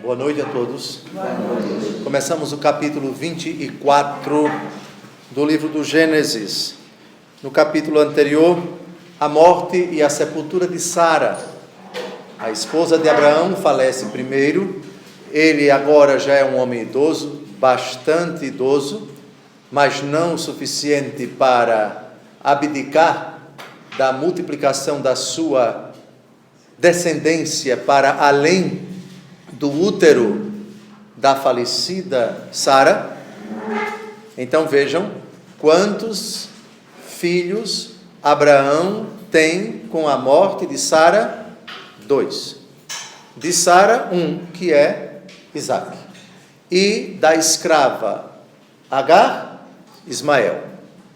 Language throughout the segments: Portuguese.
Boa noite a todos. Começamos o capítulo 24 do livro do Gênesis. No capítulo anterior, a morte e a sepultura de Sara. A esposa de Abraão falece primeiro. Ele agora já é um homem idoso, bastante idoso, mas não o suficiente para abdicar da multiplicação da sua descendência para além do útero da falecida Sara. Então vejam quantos filhos Abraão tem com a morte de Sara. 2. De Sara, 1, que é Isaque. E da escrava Agar, Ismael.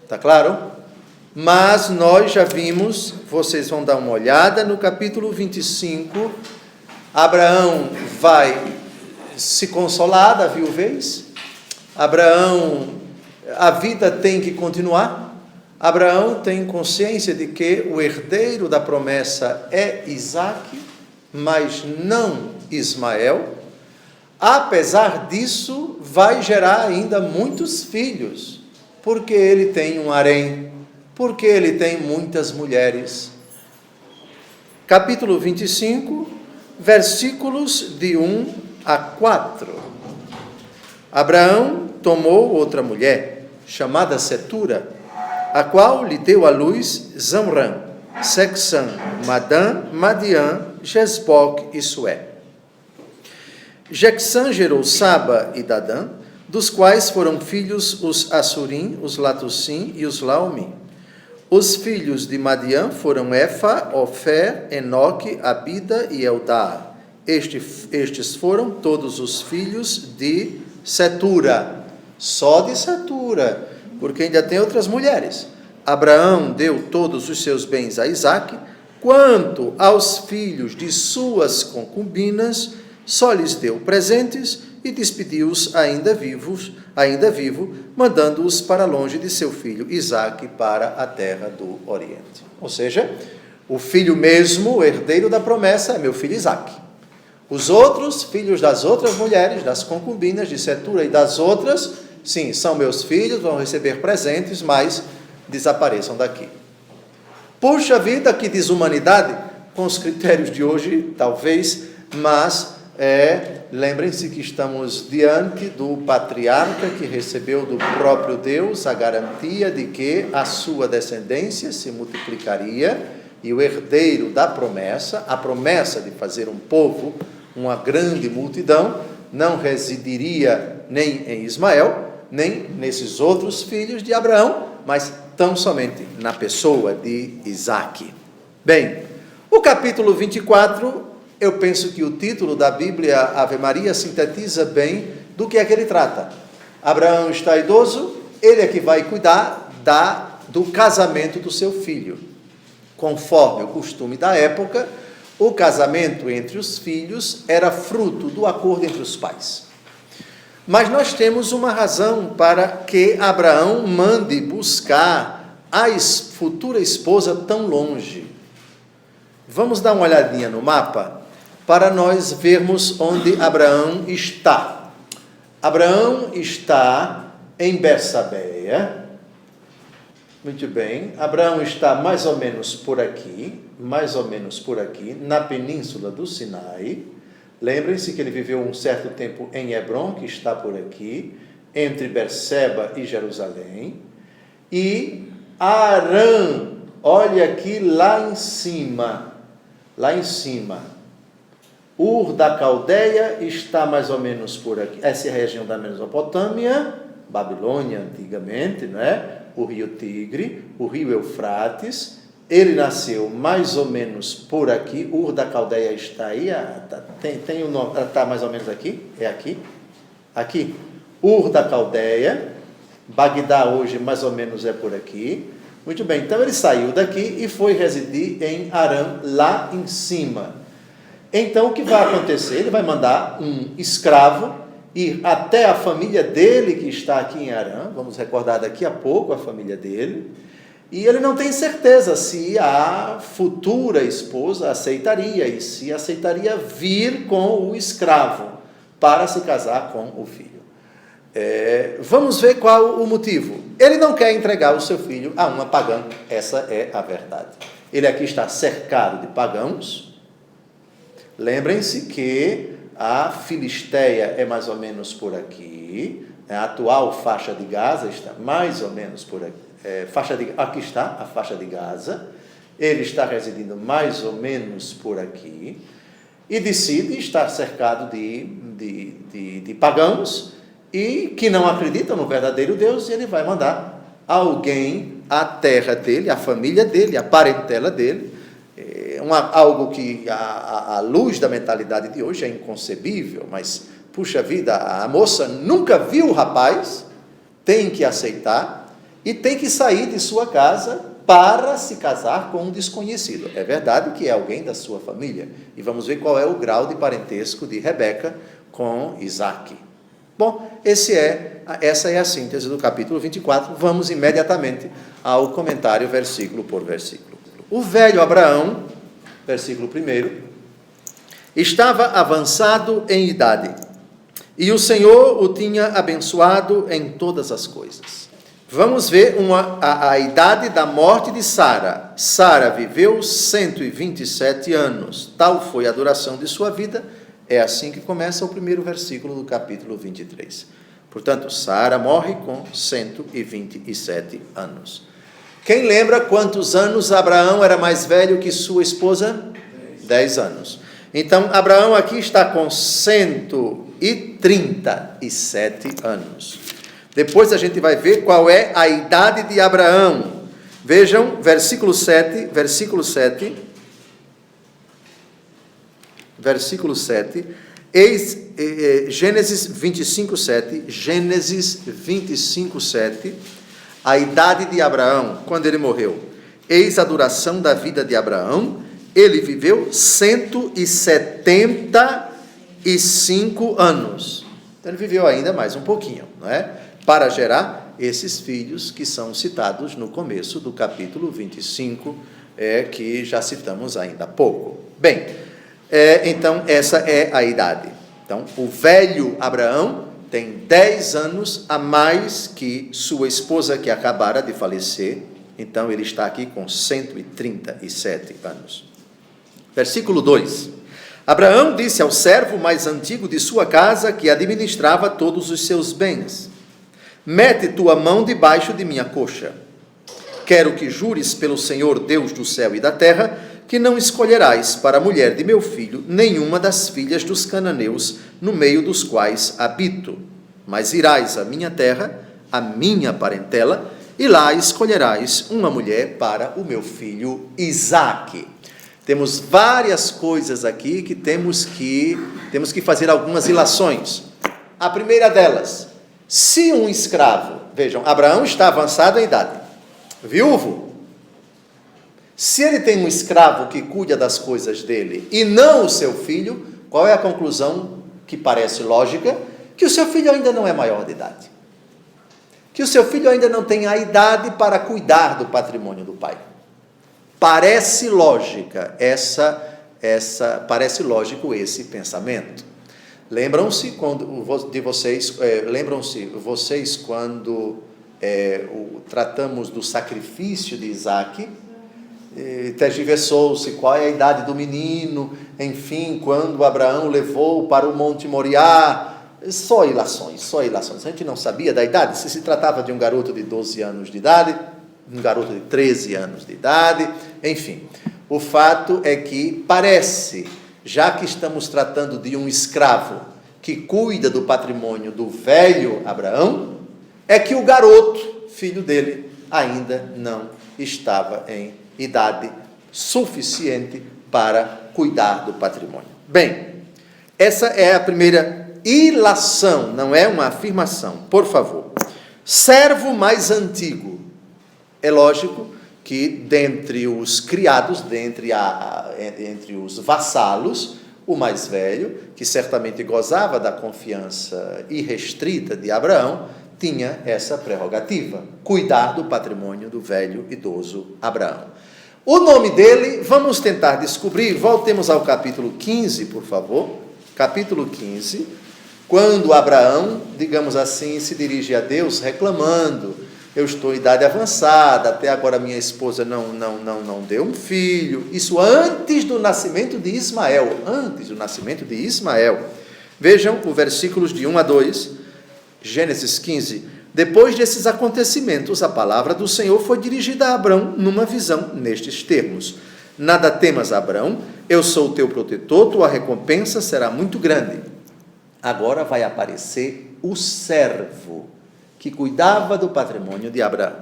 Está claro? Mas nós já vimos, vocês vão dar uma olhada no capítulo 25, Abraão vai se consolar da viuvez. Abraão, a vida tem que continuar. Abraão tem consciência de que o herdeiro da promessa é Isaque, mas não Ismael. Apesar disso, vai gerar ainda muitos filhos, porque ele tem um harém, porque ele tem muitas mulheres. Capítulo 25, versículos de 1 a 4. Abraão tomou outra mulher, chamada Setura, a qual lhe deu à luz Zamrã, Sexã, Madã, Madiã, Jesboque e Sué. Jexã gerou Saba e Dadã, dos quais foram filhos os Assurim, os Latusim e os Laumim. Os filhos de Madiã foram Efa, Ofer, Enoque, Abida e Eldá. Estes foram todos os filhos de Setura. Só de Setura, porque ainda tem outras mulheres. Abraão deu todos os seus bens a Isaque. Quanto aos filhos de suas concubinas, só lhes deu presentes e despediu-os ainda vivo, mandando-os para longe de seu filho Isaque para a terra do Oriente. Ou seja, o filho mesmo, o herdeiro da promessa, é meu filho Isaque. Os outros, filhos das outras mulheres, das concubinas de Setura e das outras, sim, são meus filhos, vão receber presentes, mas desapareçam daqui. Puxa vida, que desumanidade, com os critérios de hoje, talvez, mas lembrem-se que estamos diante do patriarca que recebeu do próprio Deus a garantia de que a sua descendência se multiplicaria e o herdeiro da promessa, a promessa de fazer um povo, uma grande multidão, não residiria nem em Ismael, nem nesses outros filhos de Abraão, mas tão somente na pessoa de Isaque. Bem, o capítulo 24, eu penso que o título da Bíblia, Ave Maria, sintetiza bem do que é que ele trata. Abraão está idoso, ele é que vai cuidar do casamento do seu filho. Conforme o costume da época, o casamento entre os filhos era fruto do acordo entre os pais. Mas nós temos uma razão para que Abraão mande buscar a futura esposa tão longe. Vamos dar uma olhadinha no mapa para nós vermos onde Abraão está. Abraão está em Bersabeia. Muito bem. Abraão está mais ou menos por aqui, na península do Sinai. Lembrem-se que ele viveu um certo tempo em Hebrom, que está por aqui, entre Berseba e Jerusalém. E Arã, olha aqui lá em cima. Ur da Caldeia está mais ou menos por aqui. Essa é a região da Mesopotâmia, Babilônia antigamente, não é? O rio Tigre, o rio Eufrates. Ele nasceu mais ou menos por aqui. Ur da Caldeia está aí, tem o nome, está mais ou menos aqui, é aqui. Aqui, Ur da Caldeia. Bagdá hoje mais ou menos é por aqui. Muito bem, então ele saiu daqui e foi residir em Arã, lá em cima. Então o que vai acontecer? Ele vai mandar um escravo ir até a família dele que está aqui em Arã. Vamos recordar daqui a pouco a família dele. E ele não tem certeza se a futura esposa aceitaria, e se aceitaria vir com o escravo. para se casar com o filho. Vamos ver qual o motivo. Ele não quer entregar o seu filho a uma pagã, essa é a verdade. Ele aqui está cercado de pagãos. Lembrem-se que a Filisteia é mais ou menos por aqui, a atual faixa de Gaza está mais ou menos por aqui. Aqui está a faixa de Gaza. Ele está residindo mais ou menos por aqui e decide estar cercado de pagãos e que não acreditam no verdadeiro Deus, e ele vai mandar alguém à terra dele, à família dele, à parentela dele, algo que à luz da mentalidade de hoje é inconcebível, mas, puxa vida, a moça nunca viu o rapaz, tem que aceitar e tem que sair de sua casa para se casar com um desconhecido. É verdade que é alguém da sua família, e vamos ver qual é o grau de parentesco de Rebeca com Isaac. Bom, essa é a síntese do capítulo 24. Vamos imediatamente ao comentário, versículo por versículo. O velho Abraão, versículo 1, estava avançado em idade, e o Senhor o tinha abençoado em todas as coisas. Vamos ver a idade da morte de Sara. Sara viveu 127 anos. Tal foi a duração de sua vida. É assim que começa o primeiro versículo do capítulo 23. Portanto, Sara morre com 127 anos. Quem lembra quantos anos Abraão era mais velho que sua esposa? 10 anos. Então, Abraão aqui está com 137 anos. Depois a gente vai ver qual é a idade de Abraão. Vejam, versículo 7. Gênesis 25, 7, a idade de Abraão, quando ele morreu. Eis a duração da vida de Abraão, ele viveu 175 anos. Então ele viveu ainda mais um pouquinho, não é? Para gerar esses filhos que são citados no começo do capítulo 25, que já citamos ainda há pouco. Bem, então essa é a idade. Então, o velho Abraão tem 10 anos a mais que sua esposa, que acabara de falecer. Então, ele está aqui com 137 anos. Versículo 2. Abraão disse ao servo mais antigo de sua casa, que administrava todos os seus bens: mete tua mão debaixo de minha coxa. Quero que jures pelo Senhor Deus do céu e da terra, que não escolherás para a mulher de meu filho nenhuma das filhas dos cananeus, no meio dos quais habito, mas irás à minha terra, à minha parentela, e lá escolherás uma mulher para o meu filho Isaque. Temos várias coisas aqui que temos que fazer algumas ilações. A primeira delas: se um escravo, vejam, Abraão está avançado em idade, viúvo. Se ele tem um escravo que cuida das coisas dele e não o seu filho, qual é a conclusão que parece lógica? Que o seu filho ainda não é maior de idade. Que o seu filho ainda não tem a idade para cuidar do patrimônio do pai. Parece lógica parece lógico esse pensamento. Lembram-se vocês quando tratamos do sacrifício de Isaque? Tergiversou-se qual é a idade do menino, enfim, quando Abraão levou para o Monte Moriá. Só ilações. A gente não sabia da idade, se tratava de um garoto de 12 anos de idade, um garoto de 13 anos de idade, enfim. O fato é que parece, já que estamos tratando de um escravo que cuida do patrimônio do velho Abraão, é que o garoto, filho dele, ainda não estava em idade suficiente para cuidar do patrimônio. Bem, essa é a primeira ilação, não é uma afirmação, por favor. Servo mais antigo. É lógico que dentre os criados, entre os vassalos, o mais velho, que certamente gozava da confiança irrestrita de Abraão, tinha essa prerrogativa, cuidar do patrimônio do velho idoso Abraão. O nome dele, vamos tentar descobrir, voltemos ao capítulo 15, por favor, capítulo 15, Quando Abraão, digamos assim, se dirige a Deus reclamando: eu estou em idade avançada, até agora minha esposa não deu um filho. Isso antes do nascimento de Ismael. Antes do nascimento de Ismael. Vejam os versículos de 1 a 2, Gênesis 15. Depois desses acontecimentos, a palavra do Senhor foi dirigida a Abrão numa visão nestes termos: nada temas, Abrão, eu sou o teu protetor, tua recompensa será muito grande. Agora vai aparecer o servo que cuidava do patrimônio de Abraão.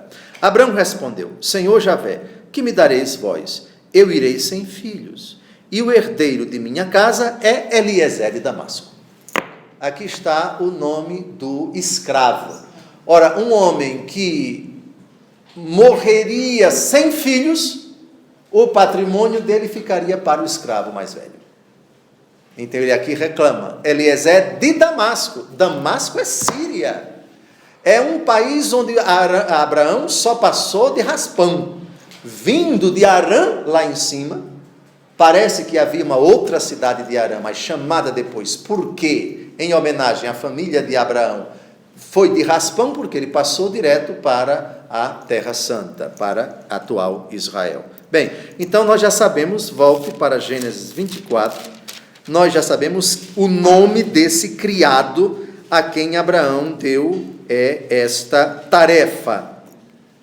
Abraão respondeu: Senhor Javé, que me dareis vós? Eu irei sem filhos, e o herdeiro de minha casa é Eliezer de Damasco. Aqui está o nome do escravo. Ora, um homem que morreria sem filhos, o patrimônio dele ficaria para o escravo mais velho. Então ele aqui reclama: Eliezer de Damasco. Damasco é Síria. É um país onde Abraão só passou de raspão. Vindo de Arã, lá em cima, parece que havia uma outra cidade de Arã, mas chamada depois, porque, em homenagem à família de Abraão, foi de raspão, porque ele passou direto para a Terra Santa, para a atual Israel. Bem, então nós já sabemos, volte para Gênesis 24, nós já sabemos o nome desse criado a quem Abraão deu esta tarefa.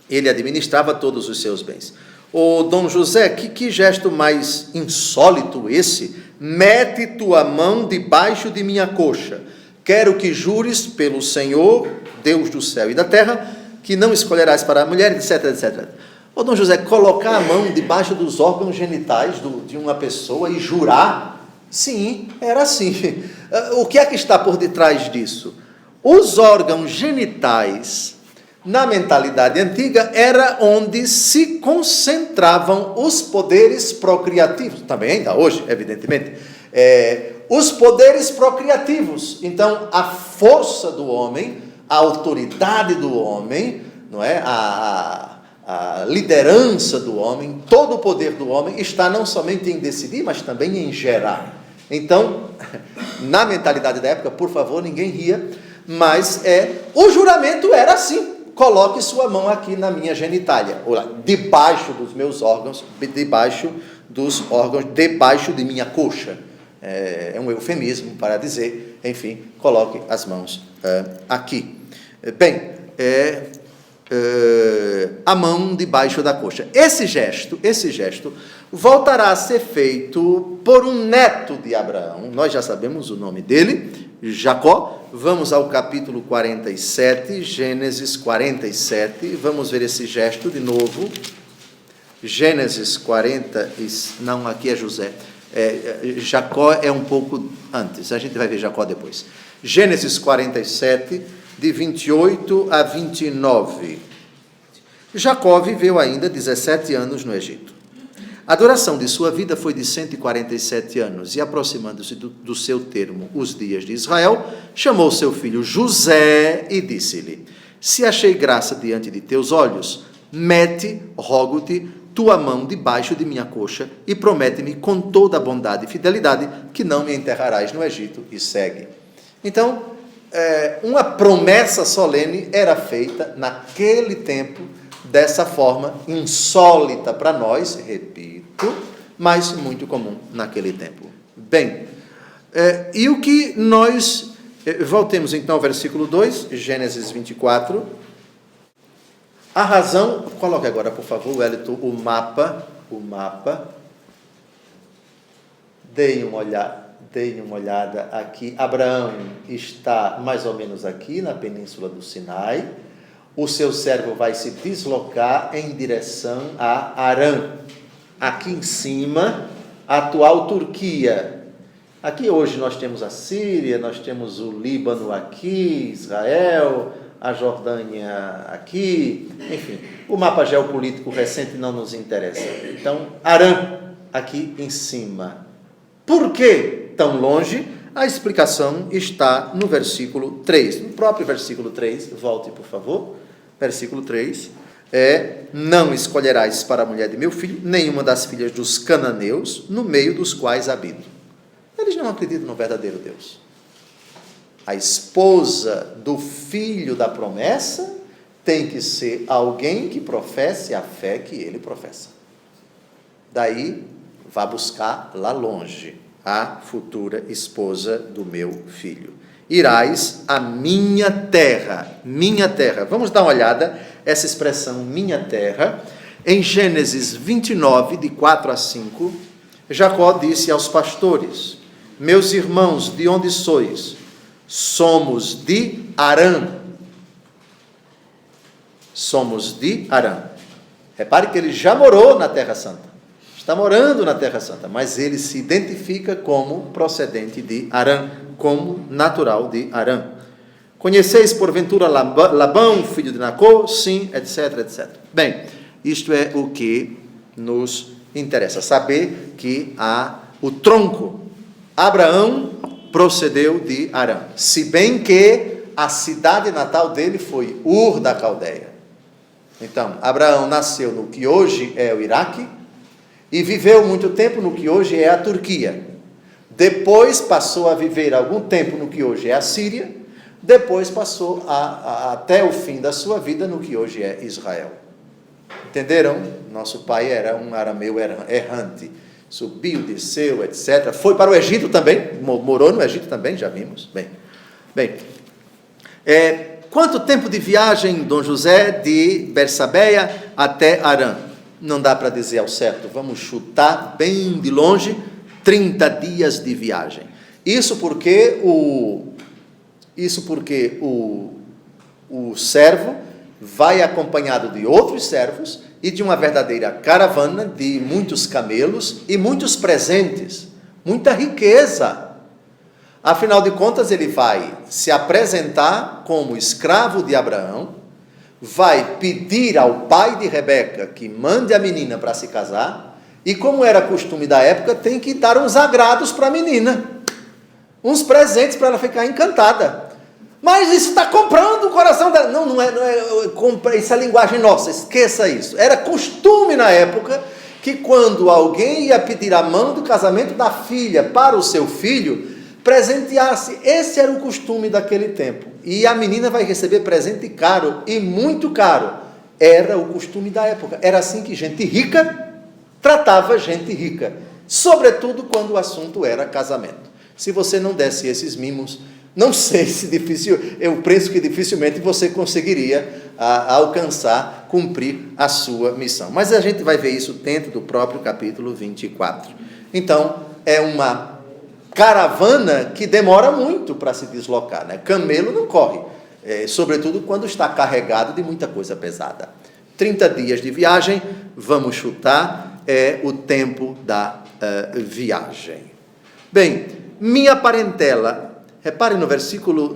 Ele administrava todos os seus bens. Ô Dom José, que gesto mais insólito esse? Mete tua mão debaixo de minha coxa. Quero que jures pelo Senhor, Deus do céu e da terra, que não escolherás para a mulher, etc, etc. Ô Dom José, colocar a mão debaixo dos órgãos genitais de uma pessoa e jurar? Sim, era assim. O que é que está por detrás disso? Os órgãos genitais, na mentalidade antiga, era onde se concentravam os poderes procriativos, também ainda hoje, evidentemente, os poderes procriativos. Então, a força do homem, a autoridade do homem, não é? A liderança do homem, todo o poder do homem está não somente em decidir, mas também em gerar. Então, na mentalidade da época, por favor, ninguém ria, mas o juramento era assim: coloque sua mão aqui na minha genitália, ou lá, debaixo dos meus órgãos, debaixo de minha coxa. É um eufemismo para dizer, enfim, coloque as mãos aqui. Bem, a mão debaixo da coxa. Esse gesto voltará a ser feito por um neto de Abraão. Nós já sabemos o nome dele, Jacó. Vamos ao capítulo 47, Gênesis 47, vamos ver esse gesto de novo. Gênesis 40, não, aqui é José. Jacó é um pouco antes, a gente vai ver Jacó depois. Gênesis 47, de 28 a 29. Jacó viveu ainda 17 anos no Egito. A duração de sua vida foi de 147 anos, e aproximando-se do seu termo os dias de Israel, chamou seu filho José e disse-lhe: se achei graça diante de teus olhos, mete, rogo-te, tua mão debaixo de minha coxa e promete-me com toda a bondade e fidelidade que não me enterrarás no Egito, e segue. Então, uma promessa solene era feita naquele tempo, dessa forma insólita para nós, repito, mas muito comum naquele tempo. Bem, e o que nós... voltemos então ao versículo 2, Gênesis 24. A razão... Coloque agora, por favor, Wellington, o mapa. Deem uma olhada aqui. Abraão está mais ou menos aqui, na península do Sinai. O seu servo vai se deslocar em direção a Arã. Aqui em cima, a atual Turquia. Aqui hoje nós temos a Síria, nós temos o Líbano aqui, Israel, a Jordânia aqui, enfim. O mapa geopolítico recente não nos interessa. Então, Arã, aqui em cima. Por que tão longe? A explicação está no versículo 3. No próprio versículo 3, volte, por favor. Versículo 3, não escolherás para a mulher de meu filho nenhuma das filhas dos cananeus, no meio dos quais habito. Eles não acreditam no verdadeiro Deus. A esposa do filho da promessa tem que ser alguém que professe a fé que ele professa. Daí, vá buscar lá longe a futura esposa do meu filho. Irás à minha terra. Minha terra. Vamos dar uma olhada, essa expressão minha terra. Em Gênesis 29, de 4 a 5, Jacó disse aos pastores: meus irmãos, de onde sois? Somos de Harã. Somos de Harã. Repare que ele já morou na Terra Santa. Está morando na Terra Santa, mas ele se identifica como procedente de Harã, como natural de Harã. Conheceis porventura Labão, filho de Nacor? Sim, etc, etc. Bem, isto é o que nos interessa, saber que o tronco, Abraão, procedeu de Harã, se bem que a cidade natal dele foi Ur da Caldeia. Então, Abraão nasceu no que hoje é o Iraque e viveu muito tempo no que hoje é a Turquia. Depois passou a viver algum tempo no que hoje é a Síria. Depois passou até o fim da sua vida no que hoje é Israel. Entenderam? Nosso pai era um arameu errante. Subiu, desceu, etc. Foi para o Egito também. Morou no Egito também, já vimos. Bem. Quanto tempo de viagem, Dom José, de Bersabeia até Harã? Não dá para dizer ao certo. Vamos chutar bem de longe, 30 dias de viagem. Isso porque o servo vai acompanhado de outros servos e de uma verdadeira caravana de muitos camelos e muitos presentes, muita riqueza. Afinal de contas, ele vai se apresentar como escravo de Abraão, vai pedir ao pai de Rebeca que mande a menina para se casar, e como era costume da época, tem que dar uns agrados para a menina, uns presentes para ela ficar encantada. Mas isso está comprando o coração dela. Não é, isso é linguagem nossa, esqueça isso. Era costume na época que quando alguém ia pedir a mão do casamento da filha para o seu filho, presenteasse. Esse era o costume daquele tempo. E a menina vai receber presente caro, e muito caro. Era o costume da época. Era assim que gente rica tratava gente rica. Sobretudo quando o assunto era casamento. Se você não desse esses mimos, não sei se eu penso que dificilmente você conseguiria alcançar, cumprir a sua missão. Mas a gente vai ver isso dentro do próprio capítulo 24. Então, é uma caravana que demora muito para se deslocar, né? Camelo não corre, sobretudo quando está carregado de muita coisa pesada. 30 dias de viagem, vamos chutar, é o tempo da viagem. Bem, minha parentela. Repare no versículo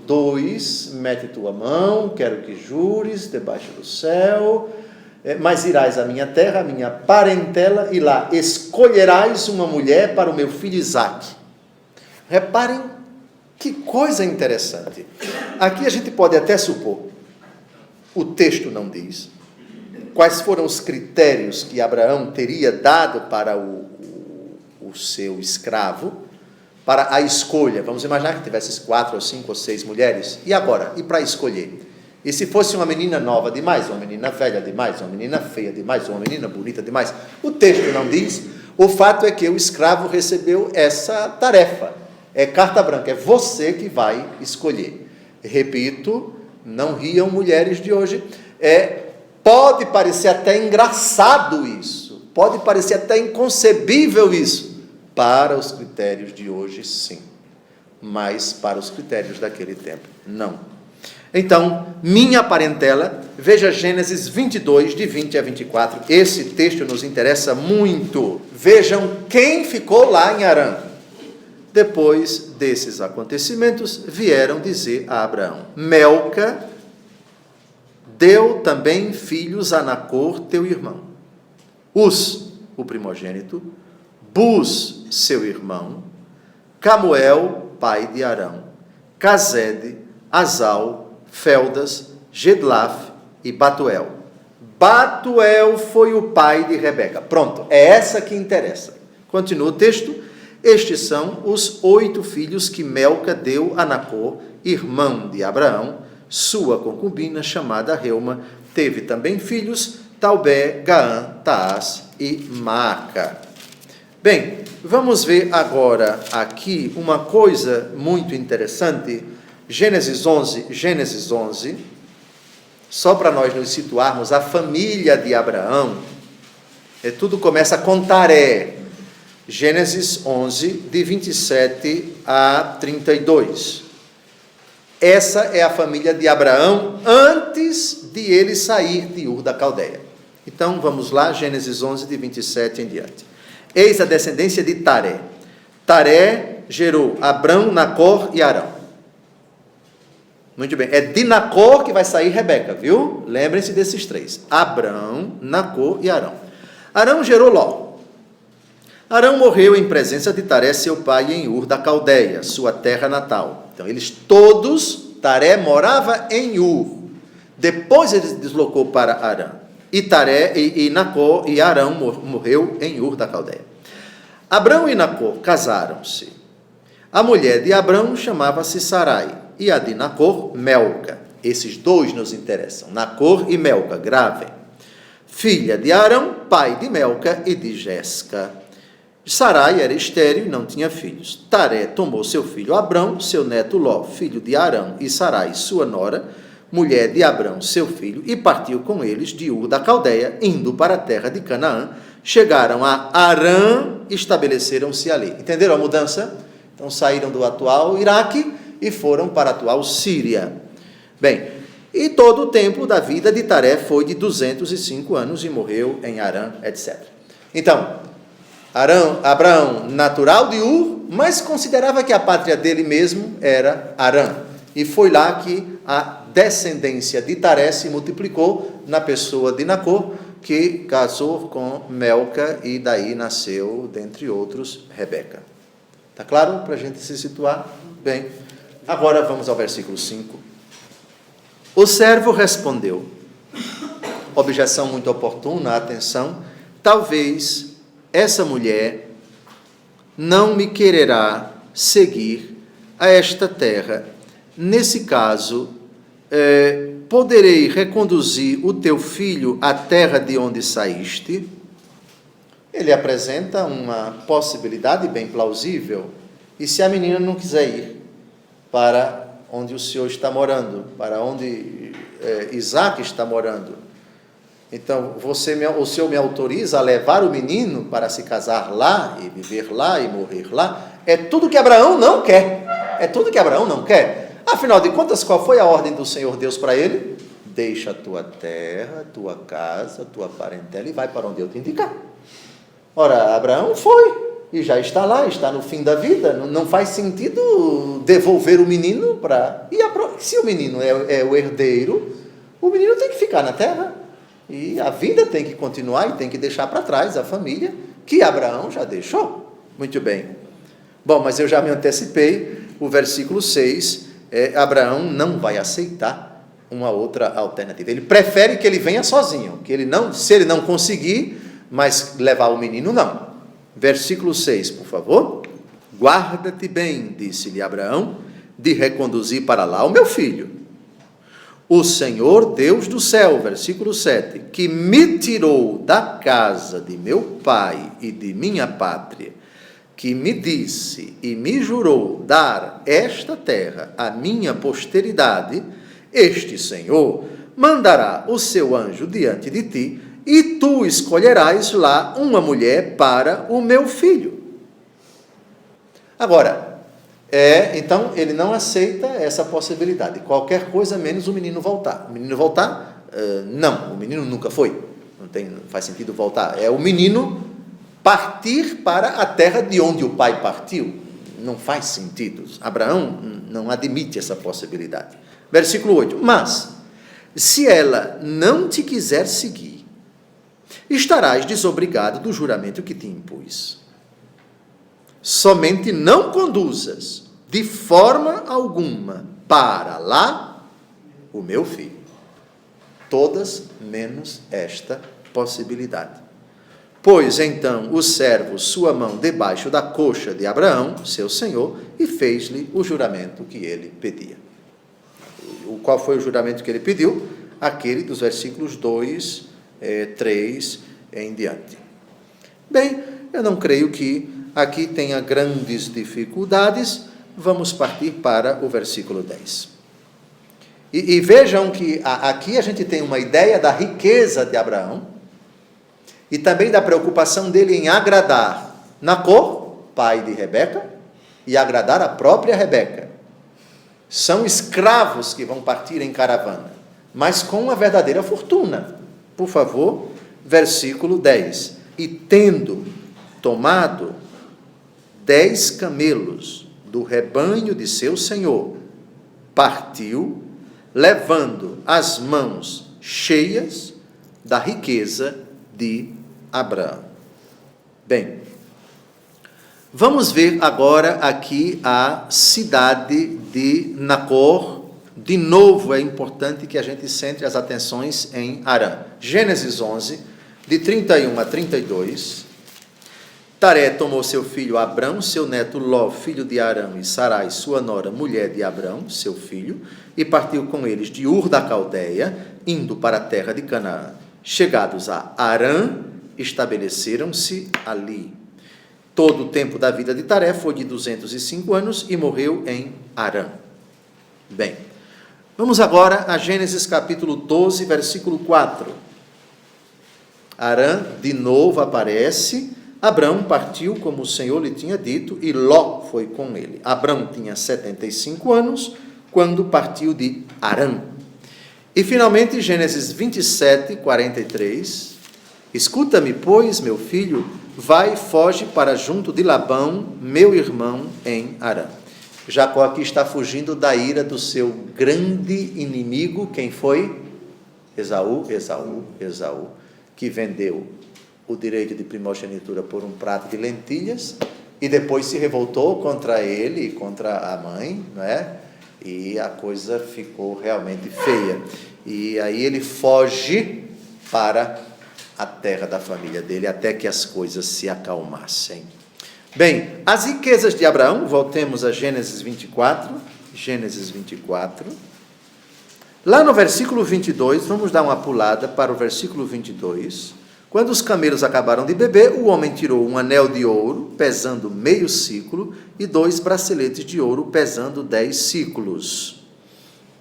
2, mete tua mão, quero que jures, debaixo do céu, mas irás à minha terra, à minha parentela, e lá escolherás uma mulher para o meu filho Isaque. Reparem que coisa interessante. Aqui a gente pode até supor, o texto não diz, quais foram os critérios que Abraão teria dado para o seu escravo, para a escolha. Vamos imaginar que tivesse 4 ou 5 ou 6 mulheres. E agora? E para escolher? E se fosse uma menina nova demais, uma menina velha demais, uma menina feia demais, uma menina bonita demais? O texto não diz. O fato é que o escravo recebeu essa tarefa. É carta branca, é você que vai escolher. Repito, não riam mulheres de hoje. Pode parecer até engraçado isso. Pode parecer até inconcebível isso. Para os critérios de hoje, sim. Mas para os critérios daquele tempo, não. Então, minha parentela, veja Gênesis 22, de 20 a 24. Esse texto nos interessa muito. Vejam quem ficou lá em Harã. Depois desses acontecimentos, vieram dizer a Abraão: Melca deu também filhos a Nacor, teu irmão. Uz, o primogênito, Buz, seu irmão, Camuel, pai de Arão, Casede, Azal, Feldas, Gedlaf e Batuel. Batuel foi o pai de Rebeca. Pronto, é essa que interessa. Continua o texto. Estes são os 8 filhos que Melca deu a Nacor, irmão de Abraão, sua concubina, chamada Reuma. Teve também filhos, Taubé, Gaã, Taás e Maaca. Bem, vamos ver agora aqui uma coisa muito interessante. Gênesis 11, só para nós nos situarmos, a família de Abraão, tudo começa com Taré. Gênesis 11, de 27 a 32. Essa é a família de Abraão antes de ele sair de Ur da Caldeia. Então, vamos lá, Gênesis 11, de 27 em diante. Eis a descendência de Taré. Taré gerou Abrão, Nacor e Arão. Muito bem, é de Nacor que vai sair Rebeca, viu? Lembrem-se desses 3. Abrão, Nacor e Arão. Arão gerou Ló. Arão morreu em presença de Taré, seu pai, em Ur da Caldeia, sua terra natal. Então, eles todos, Taré morava em Ur. Depois ele se deslocou para Arã. E Taré, e Nacor e Arão morreu em Ur da Caldeia. Abrão e Nacor casaram-se. A mulher de Abrão chamava-se Sarai, e a de Nacor, Melca. Esses 2 nos interessam, Nacor e Melca, gravem. Filha de Arão, pai de Melca e de Jesca. Sarai era estéril e não tinha filhos. Taré tomou seu filho Abrão, seu neto Ló, filho de Arão, e Sarai, sua nora, mulher de Abrão, seu filho, e partiu com eles de Ur da Caldeia, indo para a terra de Canaã. Chegaram a Arã, estabeleceram-se ali. Entenderam a mudança? Então saíram do atual Iraque e foram para a atual Síria. Bem, e todo o tempo da vida de Taré foi de 205 anos e morreu em Arã, etc. Então, Abraão, natural de Ur, mas considerava que a pátria dele mesmo era Arã. E foi lá que a descendência de Taré se multiplicou na pessoa de Nacor, que casou com Melca e daí nasceu, dentre outros, Rebeca. Está claro para a gente se situar? Bem, agora vamos ao versículo 5. O servo respondeu, objeção muito oportuna, atenção, talvez essa mulher não me quererá seguir a esta terra. Nesse caso, poderei reconduzir o teu filho à terra de onde saíste? Ele apresenta uma possibilidade bem plausível. E se a menina não quiser ir para onde o Senhor está morando, para onde Isaac está morando, então, o Senhor me autoriza a levar o menino para se casar lá, e viver lá, e morrer lá? É tudo que Abraão não quer. É tudo que Abraão não quer. Afinal de contas, qual foi a ordem do Senhor Deus para ele? Deixa a tua terra, tua casa, tua parentela e vai para onde eu te indicar. Ora, Abraão foi, e já está lá, está no fim da vida. Não faz sentido devolver o menino para... Se o menino é o herdeiro, o menino tem que ficar na terra. E a vida tem que continuar e tem que deixar para trás a família que Abraão já deixou. Muito bem. Bom, mas eu já me antecipei. O versículo 6, Abraão não vai aceitar uma outra alternativa. Ele prefere que ele venha sozinho, que ele não, se ele não conseguir, mas levar o menino, não. Versículo 6, por favor. Guarda-te bem, disse-lhe Abraão, de reconduzir para lá o meu filho. O Senhor Deus do céu, versículo 7, que me tirou da casa de meu pai e de minha pátria, que me disse e me jurou dar esta terra à minha posteridade, este Senhor mandará o seu anjo diante de ti, e tu escolherás lá uma mulher para o meu filho. Agora, então, ele não aceita essa possibilidade. Qualquer coisa menos o menino voltar. O menino voltar? Não, o menino nunca foi. Não faz sentido voltar. É o menino partir para a terra de onde o pai partiu. Não faz sentido. Abraão não admite essa possibilidade. Versículo 8. Mas, se ela não te quiser seguir, estarás desobrigado do juramento que te impus. Somente não conduzas de forma alguma para lá o meu filho. Todas menos esta possibilidade. Pôs então o servo sua mão debaixo da coxa de Abraão, seu senhor, e fez-lhe o juramento que ele pedia. Qual foi o juramento que ele pediu? Aquele dos versículos 2, 3 em diante. Bem, eu não creio que aqui tenha grandes dificuldades. Vamos partir para o versículo 10. E vejam que aqui a gente tem uma ideia da riqueza de Abraão e também da preocupação dele em agradar Nacor, pai de Rebeca, e agradar a própria Rebeca. São escravos que vão partir em caravana, mas com uma verdadeira fortuna. Por favor, versículo 10. E tendo tomado 10 camelos do rebanho de seu senhor, partiu, levando as mãos cheias da riqueza de Abraão. Bem, vamos ver agora aqui a cidade de Nacor. De novo, é importante que a gente centre as atenções em Harã. Gênesis 11, de 31 a 32. Taré tomou seu filho Abrão, seu neto Ló, filho de Arão, e Sarai, sua nora, mulher de Abrão, seu filho, e partiu com eles de Ur da Caldeia, indo para a terra de Canaã. Chegados a Harã, estabeleceram-se ali. Todo o tempo da vida de Taré foi de 205 anos e morreu em Harã. Bem, vamos agora a Gênesis capítulo 12, versículo 4. Harã de novo aparece. Abrão partiu como o Senhor lhe tinha dito, e Ló foi com ele. Abrão tinha 75 anos quando partiu de Harã. E finalmente, Gênesis 27, 43. Escuta-me, pois, meu filho, vai e foge para junto de Labão, meu irmão, em Harã. Jacó aqui está fugindo da ira do seu grande inimigo. Quem foi? Esaú, que vendeu o direito de primogenitura por um prato de lentilhas, e depois se revoltou contra ele e contra a mãe, não é? E a coisa ficou realmente feia. E aí ele foge para a terra da família dele, até que as coisas se acalmassem. Bem, as riquezas de Abraão, voltemos a Gênesis 24. Gênesis 24. Lá no versículo 22, vamos dar uma pulada para o versículo 22. Quando os camelos acabaram de beber, o homem tirou um anel de ouro, pesando meio siclo, e 2 braceletes de ouro, pesando 10 siclos.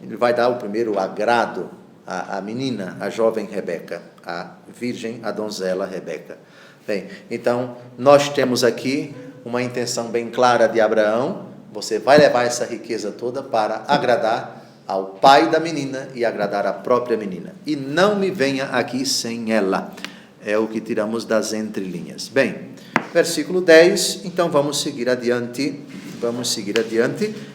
Ele vai dar o primeiro agrado à menina, à jovem Rebeca, à virgem, à donzela Rebeca. Bem, então, nós temos aqui uma intenção bem clara de Abraão. Você vai levar essa riqueza toda para agradar ao pai da menina e agradar a própria menina. E não me venha aqui sem ela. É o que tiramos das entrelinhas. Bem, versículo 10, então vamos seguir adiante.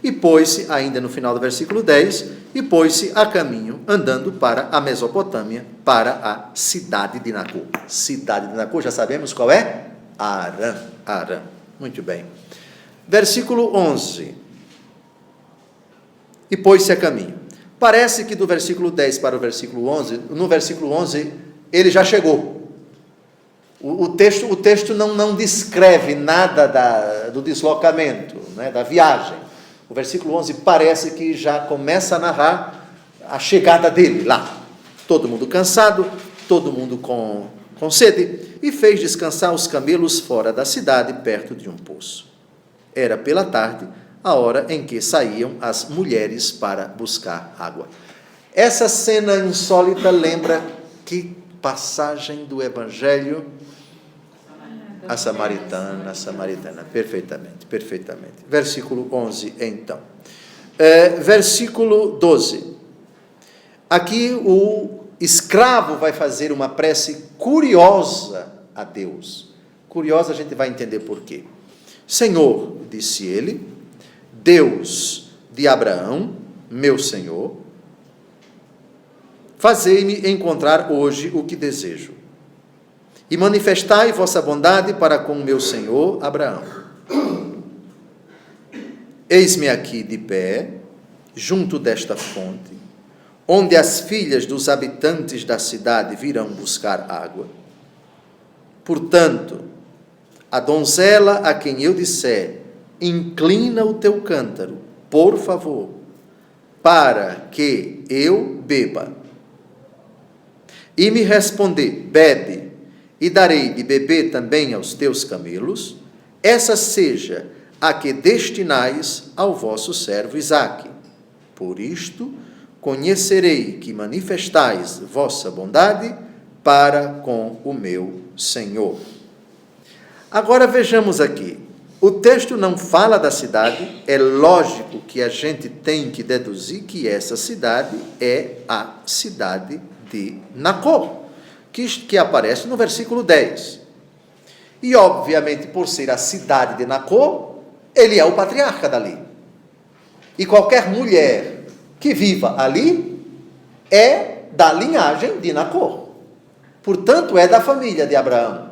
E pôs-se, ainda no final do versículo 10, e pôs-se a caminho, andando para a Mesopotâmia, para a cidade de Nacor. Cidade de Nacor, já sabemos qual é? Harã. Muito bem. Versículo 11. E pôs-se a caminho. Parece que do versículo 10 para o versículo 11, no versículo 11, ele já chegou. O texto não descreve nada do deslocamento, né, da viagem. O versículo 11 parece que já começa a narrar a chegada dele lá. Todo mundo cansado, todo mundo com sede, e fez descansar os camelos fora da cidade, perto de um poço. Era pela tarde, a hora em que saíam as mulheres para buscar água. Essa cena insólita lembra que passagem do Evangelho? A samaritana, perfeitamente. Versículo 11, então. Versículo 12. Aqui o escravo vai fazer uma prece curiosa a Deus. Curiosa, a gente vai entender por quê. Senhor, disse ele, Deus de Abraão, meu Senhor, fazei-me encontrar hoje o que desejo, e manifestai vossa bondade para com meu senhor Abraão. Eis-me aqui de pé, junto desta fonte, onde as filhas dos habitantes da cidade virão buscar água. Portanto, a donzela a quem eu disser, inclina o teu cântaro, por favor, para que eu beba, e me responder, bebe, e darei de beber também aos teus camelos, essa seja a que destinais ao vosso servo Isaque. Por isto, conhecerei que manifestais vossa bondade para com o meu Senhor. Agora vejamos aqui. O texto não fala da cidade, é lógico que a gente tem que deduzir que essa cidade é a cidade de Nacor, que aparece no versículo 10. E, obviamente, por ser a cidade de Nacor, ele é o patriarca dali. E qualquer mulher que viva ali é da linhagem de Nacor. Portanto, é da família de Abraão.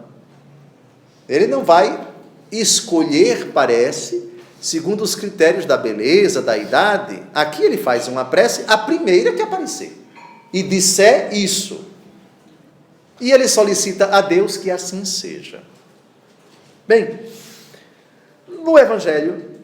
Ele não vai escolher, parece, segundo os critérios da beleza, da idade. Aqui ele faz uma prece, a primeira que aparecer, e disser isso. E ele solicita a Deus que assim seja. Bem, no Evangelho,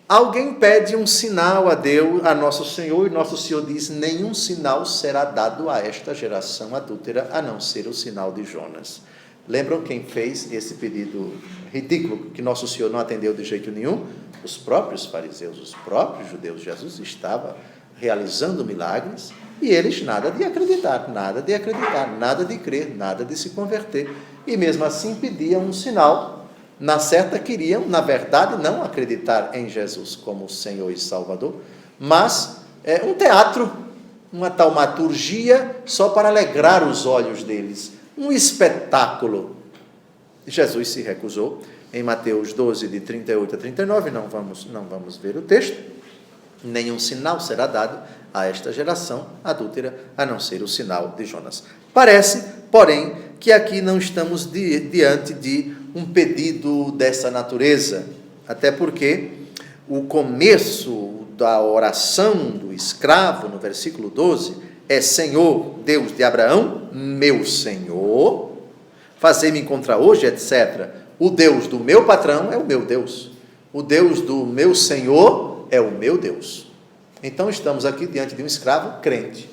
alguém pede um sinal a Deus, a Nosso Senhor, e Nosso Senhor diz, nenhum sinal será dado a esta geração adúltera, a não ser o sinal de Jonas. Lembram quem fez esse pedido ridículo, que Nosso Senhor não atendeu de jeito nenhum? Os próprios fariseus, os próprios judeus. Jesus estava realizando milagres, e eles nada de acreditar, nada de crer, nada de se converter. E mesmo assim pediam um sinal. Na certa queriam, na verdade, não acreditar em Jesus como Senhor e Salvador, mas um teatro, uma taumaturgia só para alegrar os olhos deles, um espetáculo. Jesus se recusou. Em Mateus 12, de 38 a 39, não vamos ver o texto. Nenhum sinal será dado a esta geração adúltera, a não ser o sinal de Jonas. Parece, porém, que aqui não estamos diante de um pedido dessa natureza, até porque o começo da oração do escravo, no versículo 12, é Senhor, Deus de Abraão, meu Senhor, fazei-me encontrar hoje, etc. O Deus do meu patrão é o meu Deus. O Deus do meu Senhor é o meu Deus. Então estamos aqui diante de um escravo crente,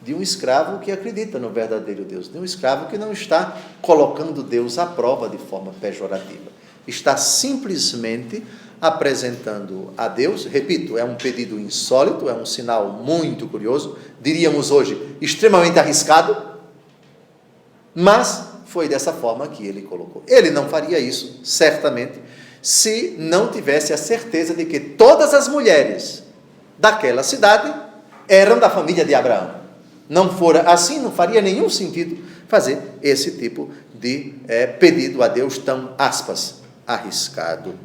de um escravo que acredita no verdadeiro Deus, de um escravo que não está colocando Deus à prova de forma pejorativa. Está simplesmente apresentando a Deus, repito, é um pedido insólito, é um sinal muito curioso, diríamos hoje, extremamente arriscado, mas foi dessa forma que ele colocou. Ele não faria isso, certamente, se não tivesse a certeza de que todas as mulheres daquela cidade eram da família de Abraão. Não fora assim, não faria nenhum sentido fazer esse tipo de pedido a Deus tão, aspas, arriscado.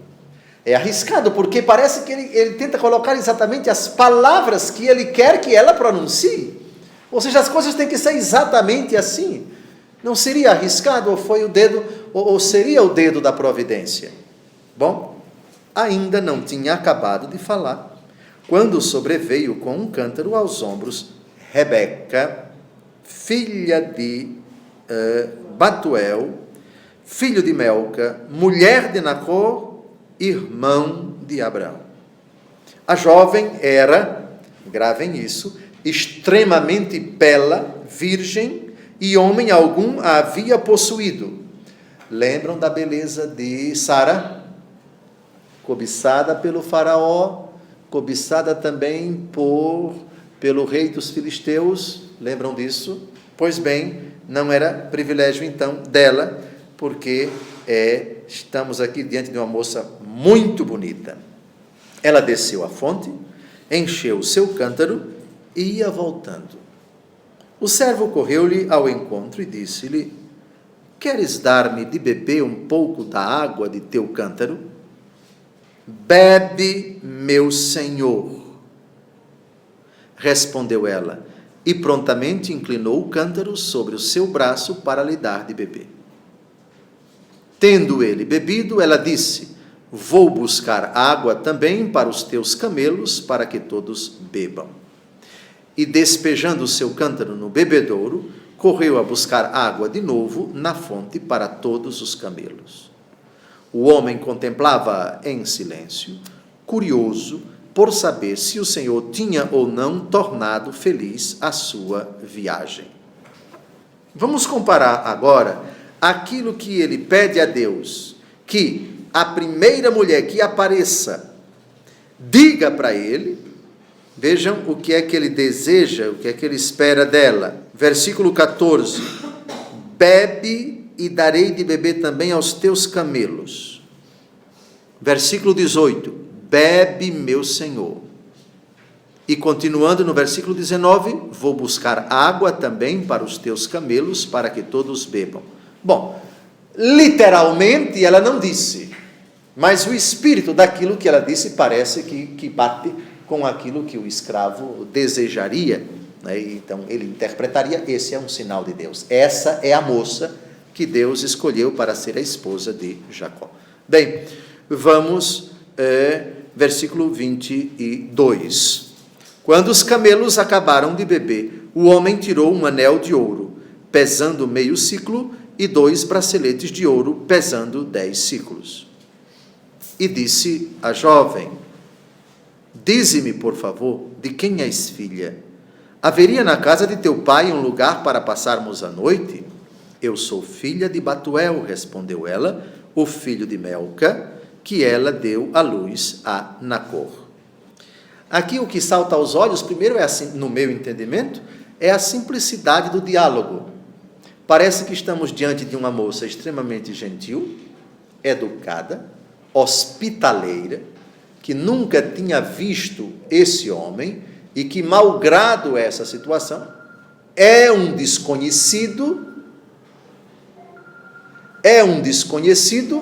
É arriscado porque parece que ele tenta colocar exatamente as palavras que ele quer que ela pronuncie. Ou seja, as coisas têm que ser exatamente assim. Não seria arriscado ou foi o dedo, ou seria o dedo da providência? Bom, ainda não tinha acabado de falar quando sobreveio com um cântaro aos ombros Rebeca, filha de Batuel, filho de Melca, mulher de Nacor, irmão de Abraão. A jovem era, gravem isso, extremamente bela, virgem, e homem algum a havia possuído. Lembram da beleza de Sara? Cobiçada pelo faraó, cobiçada também pelo rei dos filisteus, lembram disso? Pois bem, não era privilégio então dela, porque estamos aqui diante de uma moça muito bonita. Ela desceu à fonte, encheu o seu cântaro e ia voltando. O servo correu-lhe ao encontro e disse-lhe: queres dar-me de beber um pouco da água de teu cântaro? Bebe, meu senhor. Respondeu ela, e prontamente inclinou o cântaro sobre o seu braço para lhe dar de beber. Tendo ele bebido, ela disse: vou buscar água também para os teus camelos, para que todos bebam. E despejando o seu cântaro no bebedouro, correu a buscar água de novo na fonte para todos os camelos. O homem contemplava em silêncio, curioso por saber se o Senhor tinha ou não tornado feliz a sua viagem. Vamos comparar agora aquilo que ele pede a Deus, que a primeira mulher que apareça diga para ele. Vejam o que é que ele deseja, o que é que ele espera dela. Versículo 14: bebe e darei de beber também aos teus camelos. Versículo 18: bebe, meu Senhor. E continuando no versículo 19: vou buscar água também para os teus camelos, para que todos bebam. Bom, literalmente ela não disse, mas o espírito daquilo que ela disse parece que bate com aquilo que o escravo desejaria, né? Então ele interpretaria: esse é um sinal de Deus, essa é a moça que Deus escolheu para ser a esposa de Jacó. Bem, vamos, versículo 22. Quando os camelos acabaram de beber, o homem tirou um anel de ouro, pesando meio siclo, e 2 braceletes de ouro, pesando 10 siclos. E disse à jovem: dize-me, por favor, de quem és filha? Haveria na casa de teu pai um lugar para passarmos a noite? Eu sou filha de Batuel, respondeu ela, o filho de Melca, que ela deu à luz a Nacor. Aqui o que salta aos olhos, primeiro, no meu entendimento, é a simplicidade do diálogo. Parece que estamos diante de uma moça extremamente gentil, educada, hospitaleira, que nunca tinha visto esse homem e que, malgrado essa situação, é um desconhecido,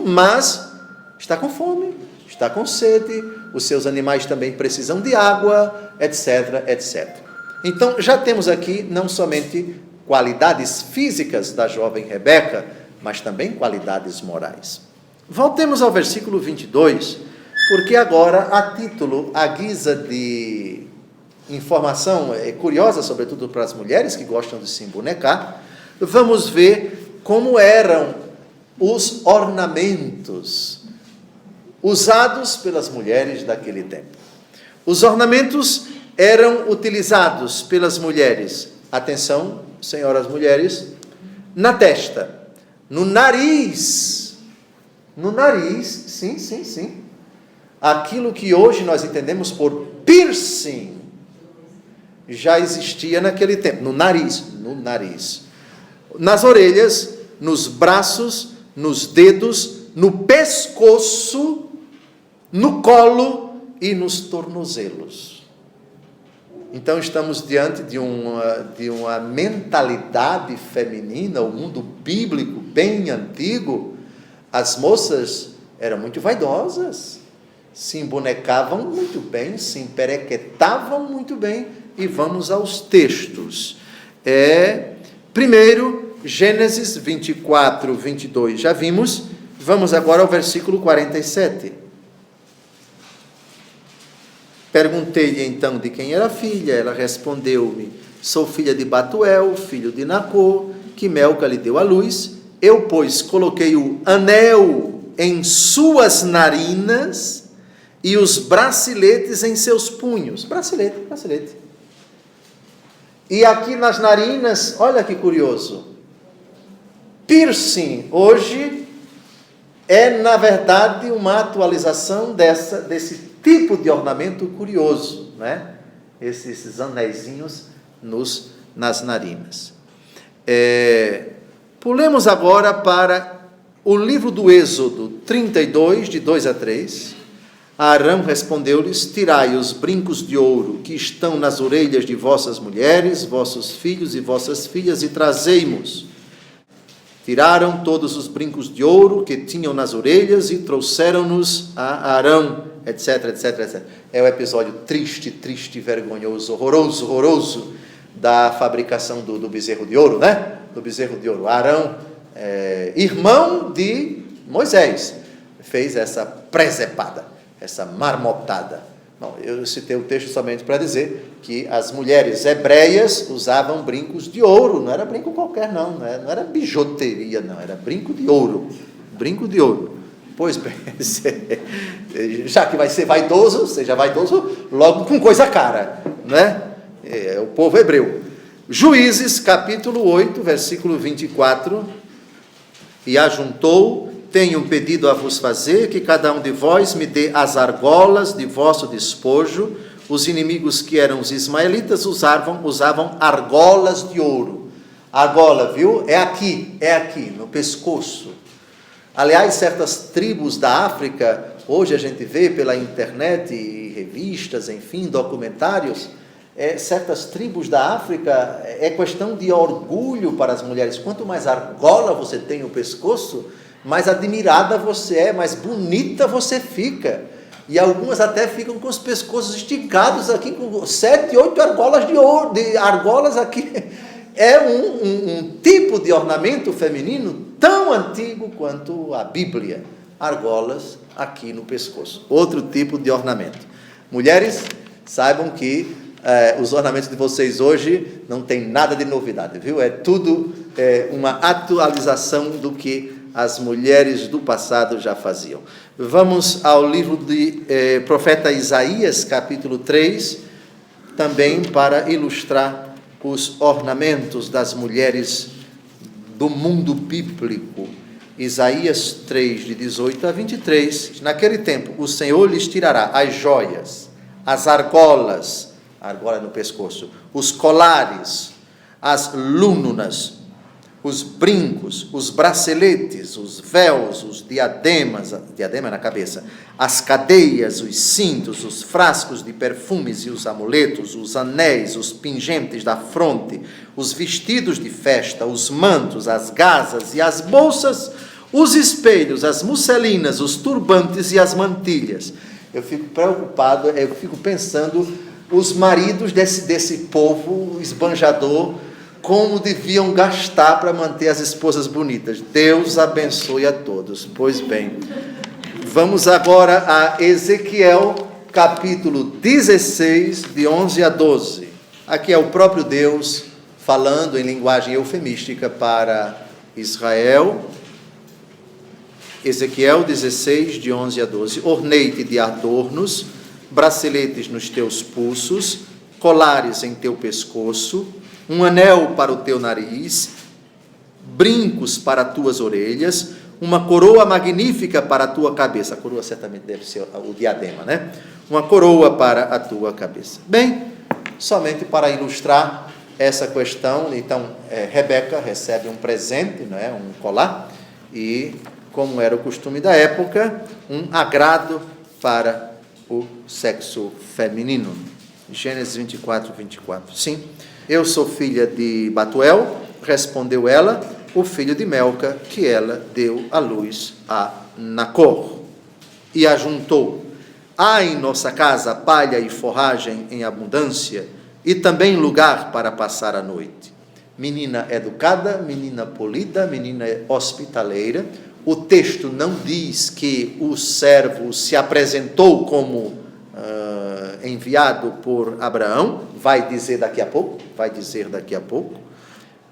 mas está com fome, está com sede, os seus animais também precisam de água, etc, etc. Então, já temos aqui não somente qualidades físicas da jovem Rebeca, mas também qualidades morais. Voltemos ao versículo 22, porque agora, a guisa de informação curiosa, sobretudo para as mulheres que gostam de se embonecar, vamos ver como eram os ornamentos usados pelas mulheres daquele tempo. Os ornamentos eram utilizados pelas mulheres, atenção, senhoras mulheres, na testa, no nariz, sim, aquilo que hoje nós entendemos por piercing, já existia naquele tempo, no nariz, nas orelhas, nos braços, nos dedos, no pescoço, no colo e nos tornozelos. Então estamos diante de uma mentalidade feminina, o mundo bíblico bem antigo. As moças eram muito vaidosas, se embonecavam muito bem, se emperequetavam muito bem. E vamos aos textos. Primeiro, Gênesis 24, 22, já vimos. Vamos agora ao versículo 47. Perguntei-lhe então de quem era filha, ela respondeu-me: sou filha de Batuel, filho de Nacor, que Melca lhe deu à luz. Eu, pois, coloquei o anel em suas narinas e os braceletes em seus punhos. Bracelete. E aqui nas narinas, olha que curioso, piercing, hoje, é na verdade uma atualização desse tipo de ornamento curioso, né? Esses anéisinhos nas narinas. Pulemos agora para o livro do Êxodo 32, de 2 a 3. Arão respondeu-lhes: tirai os brincos de ouro que estão nas orelhas de vossas mulheres, vossos filhos e vossas filhas, e trazei-mos. Tiraram todos os brincos de ouro que tinham nas orelhas e trouxeram-nos a Arão, etc, etc, etc. É o episódio triste, vergonhoso, horroroso da fabricação do bezerro de ouro, né? Do bezerro de ouro. Arão, irmão de Moisés, fez essa presepada, essa marmotada. Não, eu citei o texto somente para dizer que as mulheres hebreias usavam brincos de ouro, não era brinco qualquer não era bijuteria não, era brinco de ouro. Pois bem, já que vai ser vaidoso, seja vaidoso logo com coisa cara, né? É o povo hebreu. Juízes, capítulo 8, versículo 24, e ajuntou: tenho um pedido a vos fazer, que cada um de vós me dê as argolas de vosso despojo. Os inimigos que eram os ismaelitas usavam argolas de ouro. Argola, viu? É aqui, no pescoço. Aliás, certas tribos da África, hoje a gente vê pela internet, e revistas, enfim, documentários, certas tribos da África, é questão de orgulho para as mulheres. Quanto mais argola você tem no pescoço, mais admirada você é, mais bonita você fica. E algumas até ficam com os pescoços esticados aqui, com 7, 8 argolas de ouro, de argolas aqui. É um tipo de ornamento feminino tão antigo quanto a Bíblia. Argolas aqui no pescoço. Outro tipo de ornamento. Mulheres, saibam que os ornamentos de vocês hoje não tem nada de novidade, viu? É tudo uma atualização do que as mulheres do passado já faziam. Vamos ao livro de profeta Isaías, capítulo 3, também para ilustrar os ornamentos das mulheres do mundo bíblico. Isaías 3, de 18 a 23. Naquele tempo, o Senhor lhes tirará as joias, as argolas, argola no pescoço, os colares, as lúnulas, os brincos, os braceletes, os véus, os diademas, diadema na cabeça, as cadeias, os cintos, os frascos de perfumes e os amuletos, os anéis, os pingentes da fronte, os vestidos de festa, os mantos, as gasas e as bolsas, os espelhos, as musselinas, os turbantes e as mantilhas. Eu fico preocupado, eu fico pensando, os maridos desse povo esbanjador, como deviam gastar para manter as esposas bonitas. Deus abençoe a todos. Pois bem, vamos agora a Ezequiel, capítulo 16, de 11 a 12. Aqui é o próprio Deus falando em linguagem eufemística para Israel. Ezequiel 16, de 11 a 12. Ornei-te de adornos, braceletes nos teus pulsos, colares em teu pescoço, um anel para o teu nariz, brincos para as tuas orelhas, uma coroa magnífica para a tua cabeça. A coroa certamente deve ser o diadema, né? Uma coroa para a tua cabeça. Bem, somente para ilustrar essa questão, então, Rebeca recebe um presente, não é? Um colar, e, como era o costume da época, um agrado para o sexo feminino. Gênesis 24, 24. Sim. Eu sou filha de Batuel, respondeu ela, o filho de Melca, que ela deu à luz a Nacor. E ajuntou: há em nossa casa palha e forragem em abundância, e também lugar para passar a noite. Menina educada, menina polida, menina hospitaleira. O texto não diz que o servo se apresentou como enviado por Abraão, vai dizer daqui a pouco.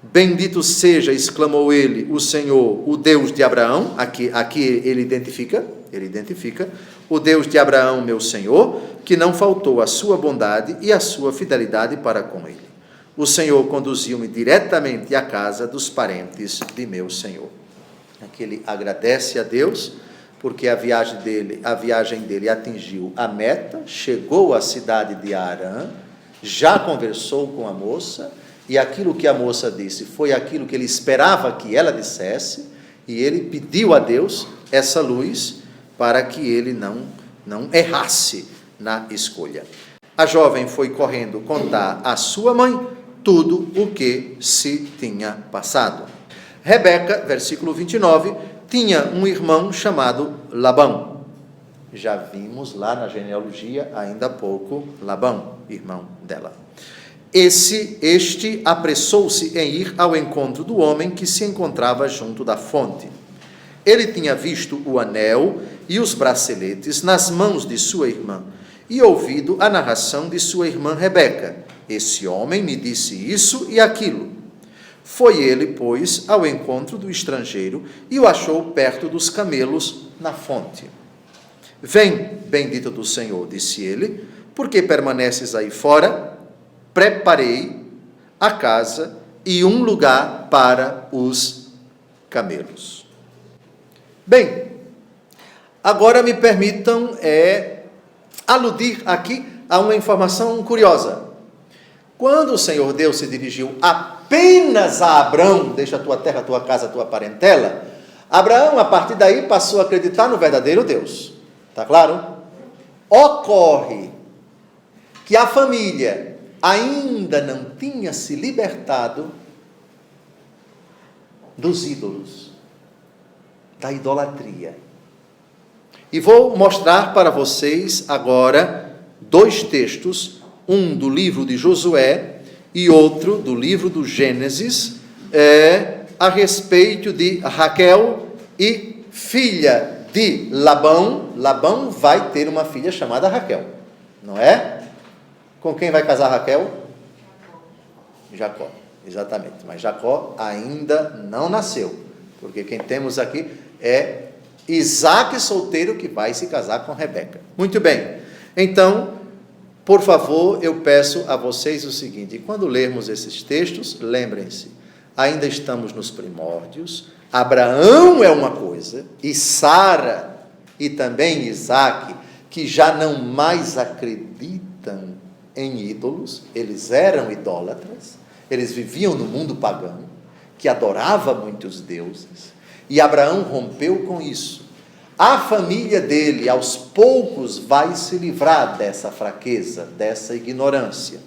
Bendito seja, exclamou ele, o Senhor, o Deus de Abraão. Aqui ele identifica o Deus de Abraão, meu Senhor, que não faltou a sua bondade e a sua fidelidade para com ele. O Senhor conduziu-me diretamente à casa dos parentes de meu Senhor. Aqui ele agradece a Deus, porque a viagem dele atingiu a meta, chegou à cidade de Harã, já conversou com a moça, e aquilo que a moça disse foi aquilo que ele esperava que ela dissesse, e ele pediu a Deus essa luz para que ele não errasse na escolha. A jovem foi correndo contar à sua mãe tudo o que se tinha passado. Rebeca, versículo 29, tinha um irmão chamado Labão. Já vimos lá na genealogia, ainda há pouco, Labão, irmão dela. Este apressou-se em ir ao encontro do homem que se encontrava junto da fonte. Ele tinha visto o anel e os braceletes nas mãos de sua irmã, e ouvido a narração de sua irmã Rebeca. Esse homem me disse isso e aquilo. Foi ele, pois, ao encontro do estrangeiro e o achou perto dos camelos na fonte. Vem, bendito do Senhor, disse ele, porque permaneces aí fora? Preparei a casa e um lugar para os camelos. Bem, agora me permitam aludir aqui a uma informação curiosa. Quando o Senhor Deus se dirigiu apenas a Abrão, deixa a tua terra, a tua casa, a tua parentela, Abraão, a partir daí, passou a acreditar no verdadeiro Deus. Está claro? Ocorre que a família ainda não tinha se libertado dos ídolos, da idolatria. E vou mostrar para vocês agora 2 textos, um do livro de Josué e outro do livro do Gênesis, a respeito de Raquel e filha de Labão. Labão vai ter uma filha chamada Raquel, não é? Com quem vai casar Raquel? Jacó, exatamente. Mas Jacó ainda não nasceu, porque quem temos aqui é Isaac solteiro que vai se casar com Rebeca. Muito bem, então, por favor, eu peço a vocês o seguinte: quando lermos esses textos, lembrem-se, ainda estamos nos primórdios, Abraão é uma coisa, e Sara, e também Isaac, que já não mais acreditam em ídolos, eles eram idólatras, eles viviam no mundo pagão, que adorava muitos deuses, e Abraão rompeu com isso. A família dele, aos poucos, vai se livrar dessa fraqueza, dessa ignorância.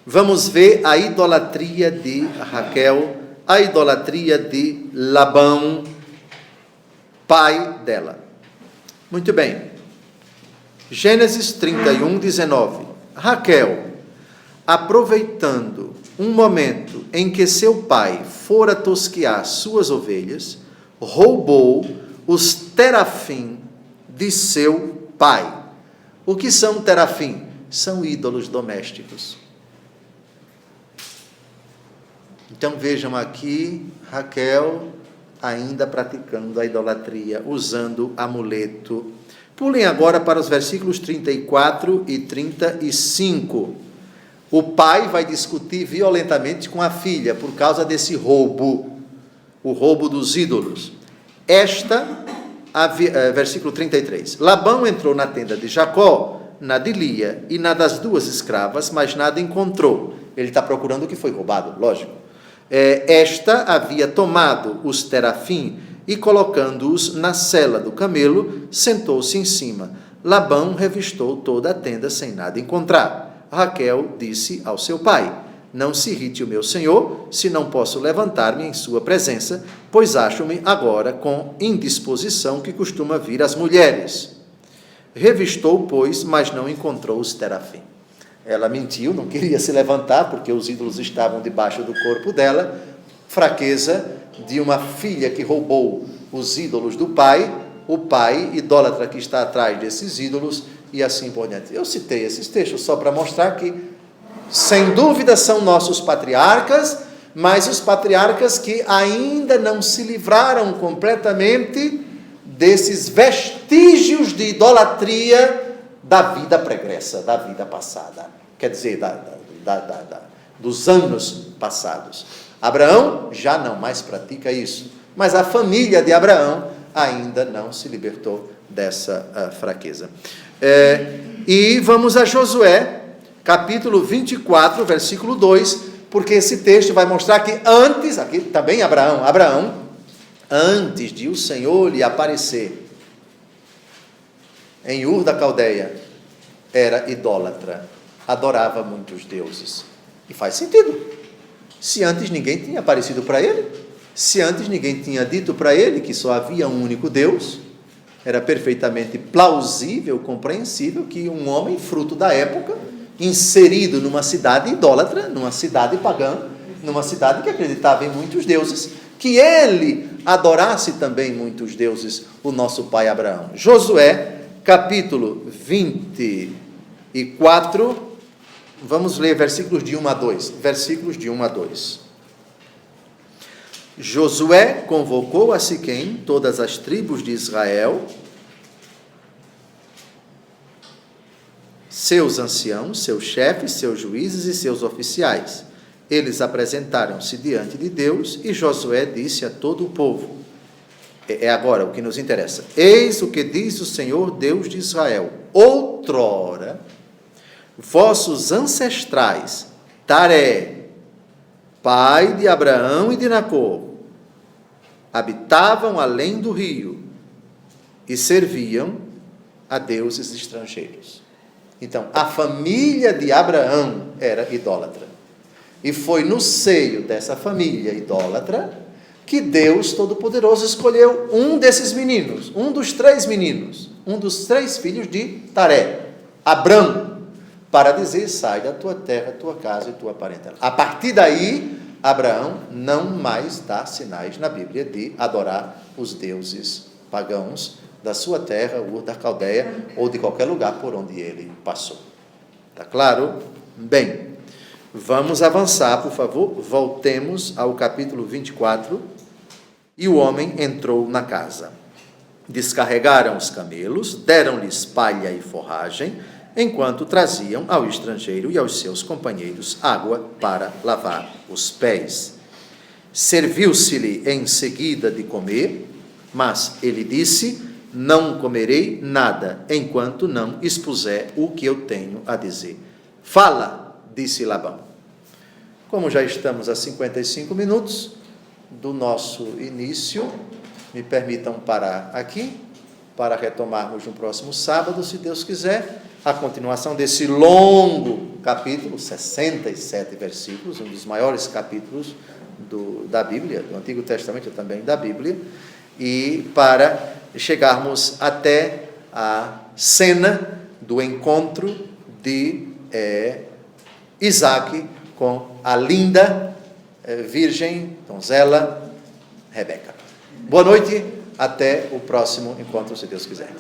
Vamos ver a idolatria de Raquel, a idolatria de Labão, pai dela. Muito bem. Gênesis 31, 19. Raquel, aproveitando um momento em que seu pai fora tosquear suas ovelhas, roubou os terafim de seu pai. O que são terafim? São ídolos domésticos. Então vejam aqui, Raquel ainda praticando a idolatria, usando amuleto. Pulem agora para os versículos 34 e 35. O pai vai discutir violentamente com a filha por causa desse roubo, o roubo dos ídolos. Versículo 33. Labão entrou na tenda de Jacó, na de Lia e na das 2 escravas, mas nada encontrou. Ele está procurando o que foi roubado, lógico. Esta havia tomado os terafim e, colocando-os na sela do camelo, sentou-se em cima. Labão revistou toda a tenda sem nada encontrar. Raquel disse ao seu pai: não se irrite o meu senhor, se não posso levantar-me em sua presença, pois acho-me agora com indisposição que costuma vir às mulheres. Revistou, pois, mas não encontrou os terafim. Ela mentiu, não queria se levantar, porque os ídolos estavam debaixo do corpo dela. Fraqueza de uma filha que roubou os ídolos do pai, o pai idólatra que está atrás desses ídolos, e assim por diante. Eu citei esses textos só para mostrar que, sem dúvida, são nossos patriarcas, mas os patriarcas que ainda não se livraram completamente desses vestígios de idolatria da vida pregressa, da vida passada. Quer dizer, dos anos passados. Abraão já não mais pratica isso, mas a família de Abraão ainda não se libertou dessa fraqueza. E vamos a Josué, capítulo 24, versículo 2, porque esse texto vai mostrar que antes, aqui também Abraão, antes de o Senhor lhe aparecer em Ur da Caldeia, era idólatra, adorava muitos deuses. E faz sentido. Se antes ninguém tinha aparecido para ele, se antes ninguém tinha dito para ele que só havia um único Deus, era perfeitamente plausível, compreensível que um homem, fruto da época, inserido numa cidade idólatra, numa cidade pagã, numa cidade que acreditava em muitos deuses, que ele adorasse também muitos deuses, o nosso pai Abraão. Josué, capítulo 24, e 4, vamos ler versículos de 1 a 2. Versículos de 1 a 2. Josué convocou a Siquém todas as tribos de Israel, seus anciãos, seus chefes, seus juízes e seus oficiais. Eles apresentaram-se diante de Deus e Josué disse a todo o povo, é agora o que nos interessa: eis o que diz o Senhor Deus de Israel: outrora, vossos ancestrais, Taré, pai de Abraão e de Nacor, habitavam além do rio e serviam a deuses estrangeiros. Então, a família de Abraão era idólatra. E foi no seio dessa família idólatra que Deus Todo-Poderoso escolheu um desses meninos, um dos 3 meninos, um dos 3 filhos de Taré, Abrão, para dizer: sai da tua terra, tua casa e tua parentela. A partir daí, Abraão não mais dá sinais na Bíblia de adorar os deuses pagãos da sua terra, ou da Caldeia, ou de qualquer lugar por onde ele passou. Está claro? Bem, vamos avançar, por favor. Voltemos ao capítulo 24. E o homem entrou na casa. Descarregaram os camelos, deram-lhes palha e forragem, enquanto traziam ao estrangeiro e aos seus companheiros água para lavar os pés. Serviu-se-lhe em seguida de comer, mas ele disse: não comerei nada, enquanto não expuser o que eu tenho a dizer. Fala, disse Labão. Como já estamos a 55 minutos do nosso início, me permitam parar aqui, para retomarmos no próximo sábado, se Deus quiser, a continuação desse longo capítulo, 67 versículos, um dos maiores capítulos da Bíblia, do Antigo Testamento e também da Bíblia, e para chegarmos até a cena do encontro de Isaac com a linda virgem, donzela, Rebeca. Boa noite, até o próximo encontro, se Deus quiser.